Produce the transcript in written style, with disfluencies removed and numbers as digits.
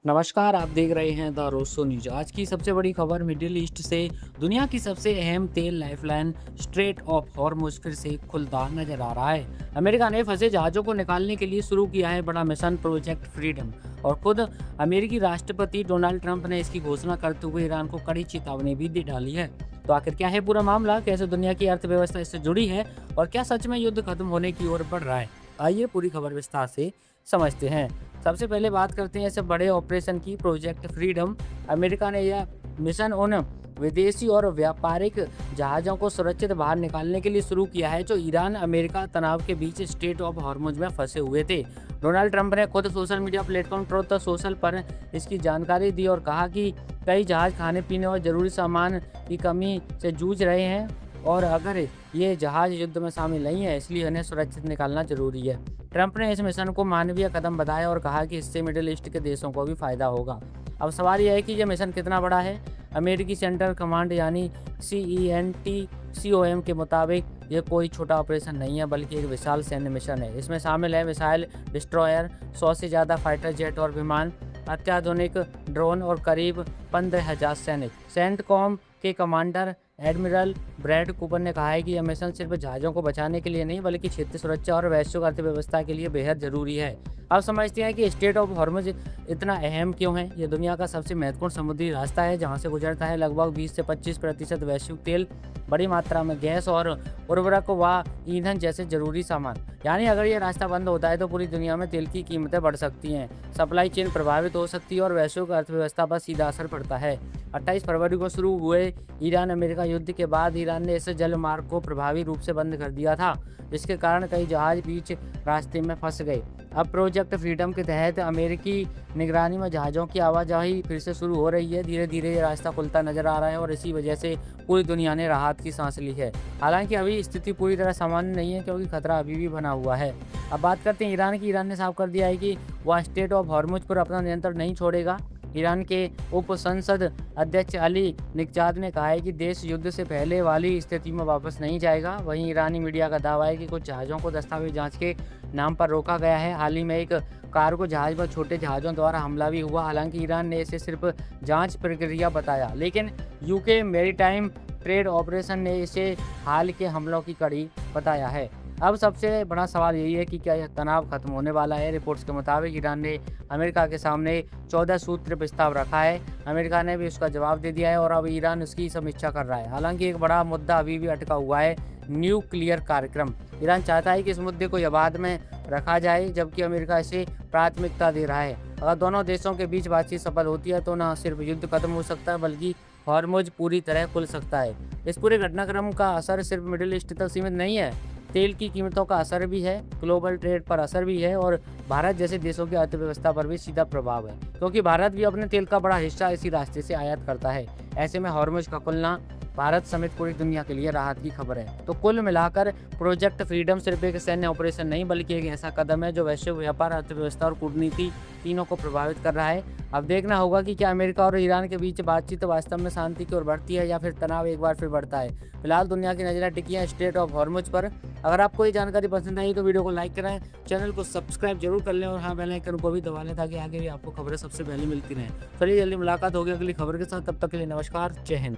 नमस्कार, आप देख रहे हैं द रोसो न्यूज। आज की सबसे बड़ी खबर मिडिल ईस्ट से दुनिया की सबसे अहम तेल लाइफलाइन स्ट्रेट ऑफ हॉर्मुज फिर से खुलता नजर आ रहा है। अमेरिका ने फंसे जहाज़ों को निकालने के लिए शुरू किया है बड़ा मिशन प्रोजेक्ट फ्रीडम और खुद अमेरिकी राष्ट्रपति डोनाल्ड ट्रंप ने इसकी घोषणा करते हुए ईरान को कड़ी चेतावनी भी दे डाली है। तो आखिर क्या है पूरा मामला, कैसे दुनिया की अर्थव्यवस्था इससे जुड़ी है और क्या सच में युद्ध खत्म होने की ओर बढ़ रहा है, आइए पूरी खबर विस्तार से समझते हैं। सबसे पहले बात करते हैं इस बड़े ऑपरेशन की, प्रोजेक्ट फ्रीडम। अमेरिका ने यह मिशन उन विदेशी और व्यापारिक जहाज़ों को सुरक्षित बाहर निकालने के लिए शुरू किया है जो ईरान अमेरिका तनाव के बीच स्ट्रेट ऑफ हॉर्मुज में फंसे हुए थे। डोनाल्ड ट्रंप ने खुद social media platform truth social पर इसकी जानकारी दी और कहा कि कई जहाज़ खाने पीने और जरूरी सामान की कमी से जूझ रहे हैं और अगर ये जहाज़ युद्ध में शामिल नहीं है, इसलिए इन्हें सुरक्षित निकालना जरूरी है। ट्रंप ने इस मिशन को मानवीय कदम बताया और कहा कि इससे मिडिल ईस्ट के देशों को भी फायदा होगा। अब सवाल यह है कि यह मिशन कितना बड़ा है। अमेरिकी सेंट्रल कमांड यानी CENTCOM के मुताबिक ये कोई छोटा ऑपरेशन नहीं है, बल्कि एक विशाल सैन्य मिशन है। इसमें शामिल है मिसाइल डिस्ट्रॉयर, 100 से ज़्यादा फाइटर जेट और विमान, अत्याधुनिक ड्रोन और करीब 15,000 सैनिक। सेंटकॉम के कमांडर एडमिरल ब्रैड कूपर ने कहा है कि यह मिशन सिर्फ जहाज़ों को बचाने के लिए नहीं, बल्कि क्षेत्रीय सुरक्षा और वैश्विक अर्थव्यवस्था के लिए बेहद जरूरी है। अब समझते हैं कि स्ट्रेट ऑफ हॉर्मुज इतना अहम क्यों है। यह दुनिया का सबसे महत्वपूर्ण समुद्री रास्ता है जहां से गुजरता है लगभग 20 से 25% वैश्विक तेल, बड़ी मात्रा में गैस और उर्वरक व ईंधन जैसे जरूरी सामान। यानी अगर यह रास्ता बंद होता है तो पूरी दुनिया में तेल की कीमतें बढ़ सकती हैं, सप्लाई चेन प्रभावित हो सकती है और वैश्विक अर्थव्यवस्था पर सीधा असर पड़ता है। 28 फरवरी को शुरू हुए ईरान अमेरिका युद्ध के बाद ईरान ने इस जल मार्ग को प्रभावी रूप से बंद कर दिया था, जिसके कारण कई जहाज बीच रास्ते में फंस गए। अब प्रोजेक्ट फ्रीडम के तहत अमेरिकी निगरानी में जहाज़ों की आवाजाही फिर से शुरू हो रही है। धीरे धीरे ये रास्ता खुलता नजर आ रहा है और इसी वजह से पूरी दुनिया ने राहत की सांस ली है। हालांकि अभी स्थिति पूरी तरह सामान्य नहीं है, क्योंकि खतरा अभी भी बना हुआ है। अब बात करते हैं ईरान की। ईरान ने साफ कर दिया है कि वह स्ट्रेट ऑफ हॉर्मुज पर अपना नियंत्रण नहीं छोड़ेगा। ईरान के उप संसद अध्यक्ष अली निगजाद ने कहा है कि देश युद्ध से पहले वाली स्थिति में वापस नहीं जाएगा। वहीं ईरानी मीडिया का दावा है कि कुछ जहाज़ों को दस्तावेज जांच के नाम पर रोका गया है। हाल ही में एक कार्गो जहाज पर छोटे जहाज़ों द्वारा हमला भी हुआ। हालांकि ईरान ने इसे सिर्फ जांच प्रक्रिया बताया, लेकिन यूके मैरीटाइम ट्रेड ऑपरेशन ने इसे हाल के हमलों की कड़ी बताया है। अब सबसे बड़ा सवाल यही है कि क्या यह तनाव खत्म होने वाला है। रिपोर्ट्स के मुताबिक ईरान ने अमेरिका के सामने 14 सूत्र प्रस्ताव रखा है। अमेरिका ने भी उसका जवाब दे दिया है और अब ईरान उसकी समीक्षा कर रहा है। हालांकि एक बड़ा मुद्दा अभी भी अटका हुआ है, न्यूक्लियर कार्यक्रम। ईरान चाहता है कि इस मुद्दे को बाद में रखा जाए, जबकि अमेरिका इसे प्राथमिकता दे रहा है। अगर दोनों देशों के बीच बातचीत सफल होती है तो न सिर्फ युद्ध खत्म हो सकता है, बल्कि हॉर्मुज पूरी तरह खुल सकता है। इस पूरे घटनाक्रम का असर सिर्फ मिडिल ईस्ट तक सीमित नहीं है, तेल की कीमतों का असर भी है, ग्लोबल ट्रेड पर असर भी है और भारत जैसे देशों की अर्थव्यवस्था पर भी सीधा प्रभाव है, क्योंकि भारत भी अपने तेल का बड़ा हिस्सा इसी रास्ते से आयात करता है। ऐसे में हॉर्मुज का खुलना भारत समेत पूरी दुनिया के लिए राहत की खबर है। तो कुल मिलाकर प्रोजेक्ट फ्रीडम सिर्फ एक सैन्य ऑपरेशन नहीं, बल्कि एक ऐसा कदम है जो वैश्विक व्यापार, अर्थव्यवस्था और कूटनीति तीनों को प्रभावित कर रहा है। अब देखना होगा कि क्या अमेरिका और ईरान के बीच बातचीत वास्तव में शांति की ओर बढ़ती है या फिर तनाव एक बार फिर बढ़ता है। फिलहाल दुनिया की नजरें टिकी हैं स्ट्रेट ऑफ हॉर्मुज पर। अगर आपको ये जानकारी पसंद आई तो वीडियो को लाइक करें, चैनल को सब्सक्राइब जरूर कर लें और हाँ, बेल आइकन को भी दबा लें ताकि आगे भी आपको खबरें सबसे पहले मिलती रहें। चलिए जल्दी मुलाकात होगी अगली खबर के साथ, तब तक के लिए नमस्कार, जय हिंद।